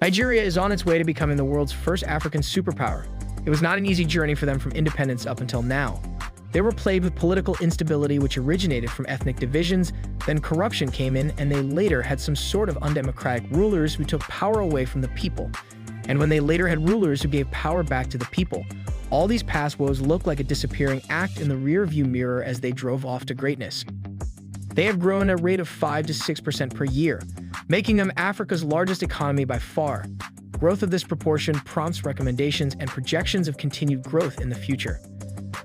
Nigeria is on its way to becoming the world's first African superpower. It was not an easy journey for them from independence up until now. They were plagued with political instability which originated from ethnic divisions, then corruption came in, and they later had some sort of undemocratic rulers who took power away from the people. And when they later had rulers who gave power back to the people, all these past woes looked like a disappearing act in the rear-view mirror as they drove off to greatness. They have grown at a rate of 5 to 6% per year, making them Africa's largest economy by far. Growth of this proportion prompts recommendations and projections of continued growth in the future.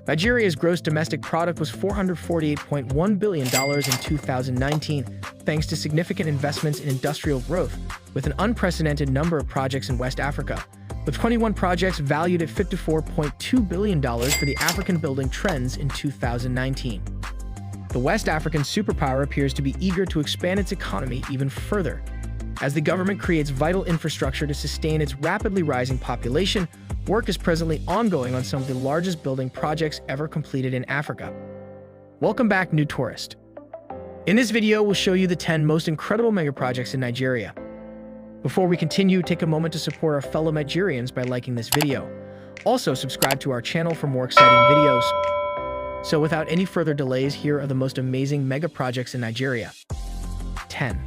Nigeria's gross domestic product was $448.1 billion in 2019, thanks to significant investments in industrial growth, with an unprecedented number of projects in West Africa, with 21 projects valued at $54.2 billion for the African building trends in 2019. The West African superpower appears to be eager to expand its economy even further. As the government creates vital infrastructure to sustain its rapidly rising population, work is presently ongoing on some of the largest building projects ever completed in Africa. Welcome back, new tourist. In this video, we'll show you the 10 most incredible megaprojects in Nigeria. Before we continue, take a moment to support our fellow Nigerians by liking this video. Also, subscribe to our channel for more exciting videos. So without any further delays, here are the most amazing mega projects in Nigeria. 10.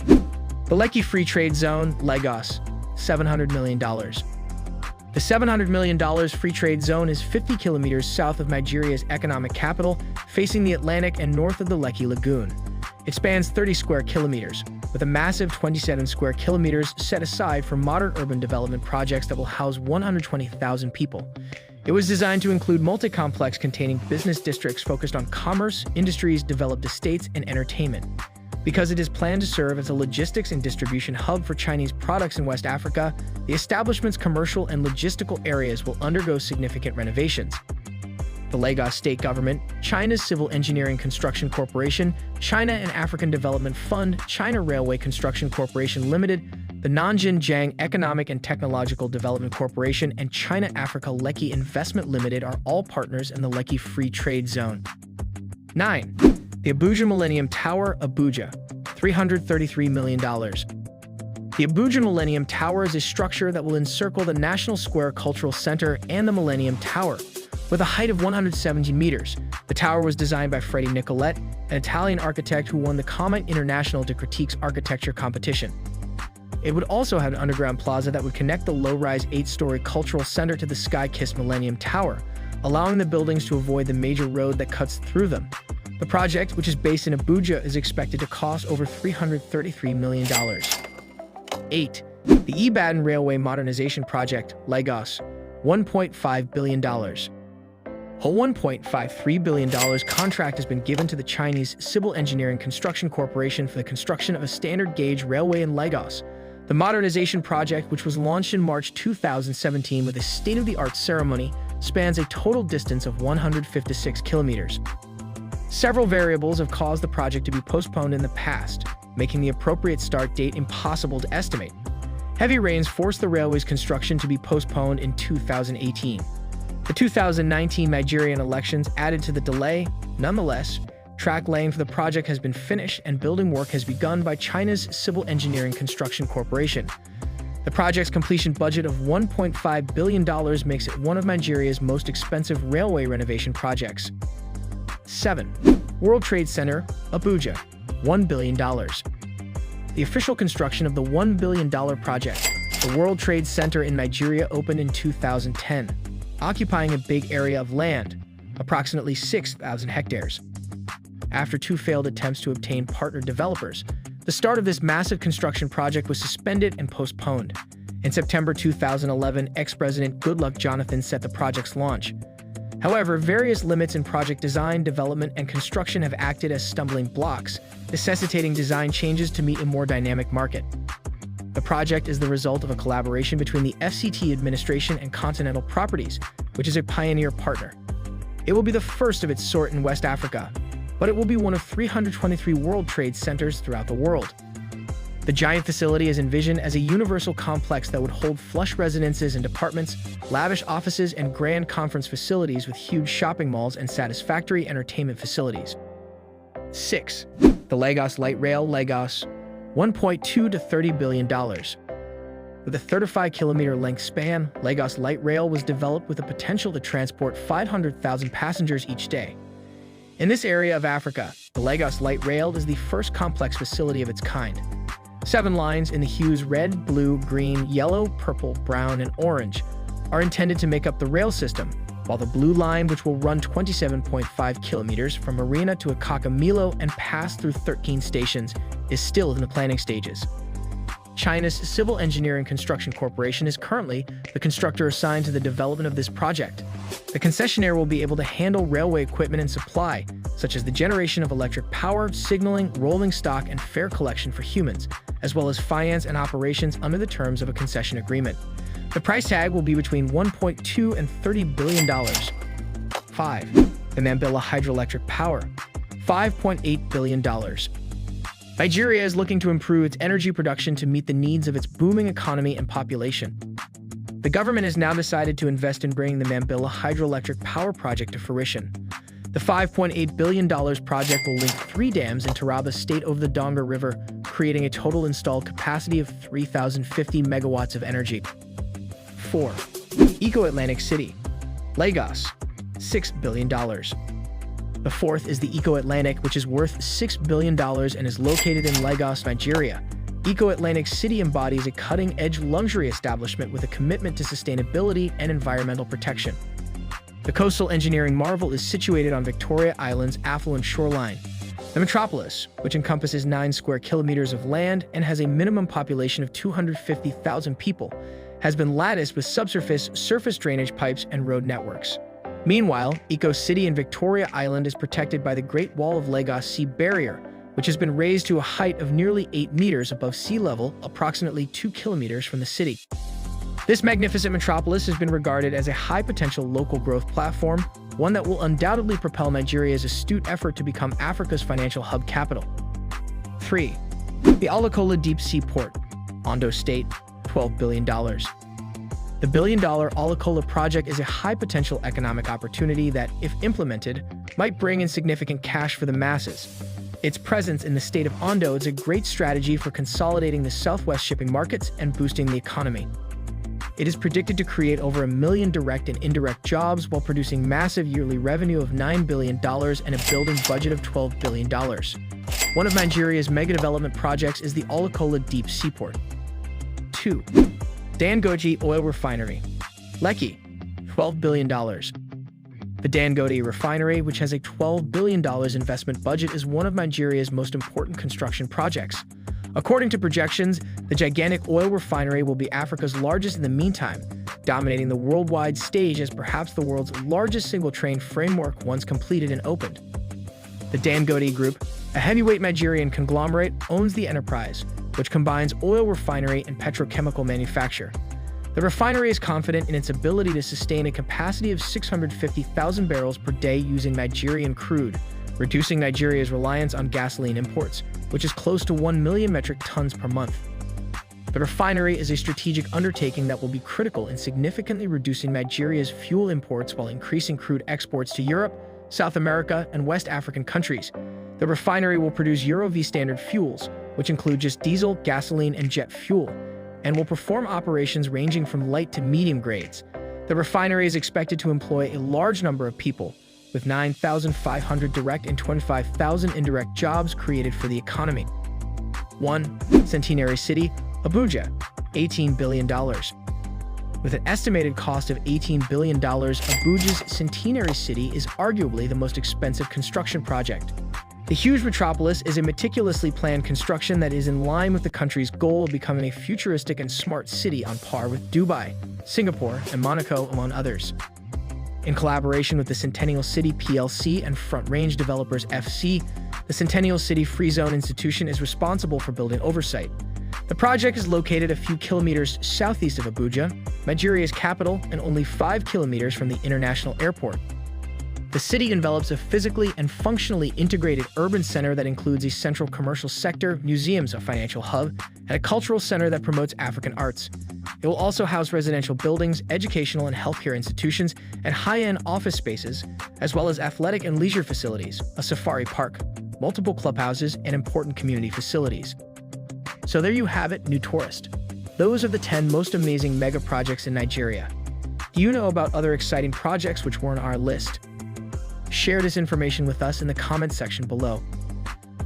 The Lekki Free Trade Zone, Lagos, $700 million. The $700 million free trade zone is 50 kilometers south of Nigeria's economic capital, facing the Atlantic and north of the Lekki Lagoon. It spans 30 square kilometers, with a massive 27 square kilometers set aside for modern urban development projects that will house 120,000 people. It was designed to include multi-complex containing business districts focused on commerce, industries, developed estates, and entertainment. Because it is planned to serve as a logistics and distribution hub for Chinese products in West Africa, the establishment's commercial and logistical areas will undergo significant renovations. The Lagos State Government, China's Civil Engineering Construction Corporation, China and African Development Fund, China Railway Construction Corporation Limited, the Nanjing Jiang Economic and Technological Development Corporation, and China Africa Lekki Investment Limited are all partners in the Lekki Free Trade Zone. 9. The Abuja Millennium Tower, Abuja, $333 million. The Abuja Millennium Tower is a structure that will encircle the National Square Cultural Center and the Millennium Tower. With a height of 170 meters, the tower was designed by Freddie Nicolet, an Italian architect who won the Comet International de Critiques Architecture competition. It would also have an underground plaza that would connect the low-rise 8-story cultural center to the sky-kissed Millennium Tower, allowing the buildings to avoid the major road that cuts through them. The project, which is based in Abuja, is expected to cost over $333 million. 8. The Ibadan Railway Modernization Project, Lagos, $1.5 billion. A $1.53 billion contract has been given to the Chinese Civil Engineering Construction Corporation for the construction of a standard gauge railway in Lagos. The modernization project, which was launched in March 2017 with a state-of-the-art ceremony, spans a total distance of 156 kilometers. Several variables have caused the project to be postponed in the past, making the appropriate start date impossible to estimate. Heavy rains forced the railway's construction to be postponed in 2018. The 2019 Nigerian elections added to the delay. Nonetheless, track laying for the project has been finished and building work has begun by China's Civil Engineering Construction Corporation. The project's completion budget of $1.5 billion makes it one of Nigeria's most expensive railway renovation projects. 7. World Trade Center, Abuja, $1 billion. The official construction of the $1 billion project, the World Trade Center in Nigeria, opened in 2010, occupying a big area of land, approximately 6,000 hectares. After 2 failed attempts to obtain partner developers, the start of this massive construction project was suspended and postponed. In September 2011, ex-President Goodluck Jonathan set the project's launch. However, various limits in project design, development, and construction have acted as stumbling blocks, necessitating design changes to meet a more dynamic market. The project is the result of a collaboration between the FCT administration and Continental Properties, which is a pioneer partner. It will be the first of its sort in West Africa, but it will be one of 323 World Trade Centers throughout the world. The giant facility is envisioned as a universal complex that would hold flush residences and departments, lavish offices, and grand conference facilities with huge shopping malls and satisfactory entertainment facilities. 6. The Lagos Light Rail, Lagos, $1.2 to $30 billion. With a 35-kilometer length span, Lagos Light Rail was developed with the potential to transport 500,000 passengers each day. In this area of Africa, the Lagos Light Rail is the first complex facility of its kind. 7 lines in the hues red, blue, green, yellow, purple, brown, and orange are intended to make up the rail system, while the blue line, which will run 27.5 kilometers from Marina to Akakamilo and pass through 13 stations, is still in the planning stages. China's Civil Engineering Construction Corporation is currently the constructor assigned to the development of this project. The concessionaire will be able to handle railway equipment and supply, such as the generation of electric power, signaling, rolling stock, and fare collection for humans, as well as finance and operations under the terms of a concession agreement. The price tag will be between $1.2 and $30 billion. 5. The Mambilla Hydroelectric Power, $5.8 billion. Nigeria is looking to improve its energy production to meet the needs of its booming economy and population. The government has now decided to invest in bringing the Mambilla Hydroelectric Power Project to fruition. The $5.8 billion project will link 3 dams in Taraba State over the Donga River, creating a total installed capacity of 3,050 megawatts of energy. 4. Eco-Atlantic City, Lagos, $6 billion. The fourth is the Eco-Atlantic, which is worth $6 billion and is located in Lagos, Nigeria. Eco-Atlantic City embodies a cutting-edge luxury establishment with a commitment to sustainability and environmental protection. The coastal engineering marvel is situated on Victoria Island's affluent shoreline. The metropolis, which encompasses 9 square kilometers of land and has a minimum population of 250,000 people, has been latticed with subsurface surface drainage pipes and road networks. Meanwhile, Eco City in Victoria Island is protected by the Great Wall of Lagos Sea Barrier, which has been raised to a height of nearly 8 meters above sea level, approximately 2 kilometers from the city. This magnificent metropolis has been regarded as a high-potential local growth platform, one that will undoubtedly propel Nigeria's astute effort to become Africa's financial hub capital. 3. The Alakola Deep Sea Port, Ondo State, $12 billion. The billion-dollar Alakola project is a high-potential economic opportunity that, if implemented, might bring in significant cash for the masses. Its presence in the state of Ondo is a great strategy for consolidating the southwest shipping markets and boosting the economy. It is predicted to create over 1 million direct and indirect jobs while producing massive yearly revenue of $9 billion and a building budget of $12 billion. One of Nigeria's mega-development projects is the Alakola Deep Seaport. 2. Dangote Oil Refinery, Lekki, $12 billion. The Dangote Refinery, which has a $12 billion investment budget, is one of Nigeria's most important construction projects. According to projections, the gigantic oil refinery will be Africa's largest in the meantime, dominating the worldwide stage as perhaps the world's largest single-train framework once completed and opened. The Dangote Group, a heavyweight Nigerian conglomerate, owns the enterprise, which combines oil refinery and petrochemical manufacture. The refinery is confident in its ability to sustain a capacity of 650,000 barrels per day using Nigerian crude, reducing Nigeria's reliance on gasoline imports, which is close to 1 million metric tons per month. The refinery is a strategic undertaking that will be critical in significantly reducing Nigeria's fuel imports while increasing crude exports to Europe, South America, and West African countries. The refinery will produce Euro V standard fuels, which include just diesel, gasoline, and jet fuel, and will perform operations ranging from light to medium grades. The refinery is expected to employ a large number of people, with 9,500 direct and 25,000 indirect jobs created for the economy. 1. Centenary City, Abuja, $18 billion. With an estimated cost of $18 billion, Abuja's Centenary City is arguably the most expensive construction project. The huge metropolis is a meticulously planned construction that is in line with the country's goal of becoming a futuristic and smart city on par with Dubai, Singapore, and Monaco, among others. In collaboration with the Centennial City plc and Front Range Developers FC, the Centennial City Free Zone Institution is responsible for building oversight. The project is located a few kilometers southeast of Abuja, Nigeria's capital, and only 5 kilometers from the international airport. The city envelops a physically and functionally integrated urban center that includes a central commercial sector, museums, a financial hub, and a cultural center that promotes African arts. It will also house residential buildings, educational and healthcare institutions, and high-end office spaces, as well as athletic and leisure facilities, a safari park, multiple clubhouses, and important community facilities. So there you have it, new tourist. Those are the 10 most amazing mega projects in Nigeria. Do you know about other exciting projects which were on our list? Share this information with us in the comments section below.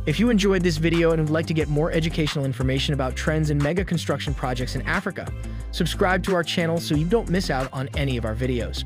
If you enjoyed this video and would like to get more educational information about trends in mega construction projects in Africa, subscribe to our channel so you don't miss out on any of our videos.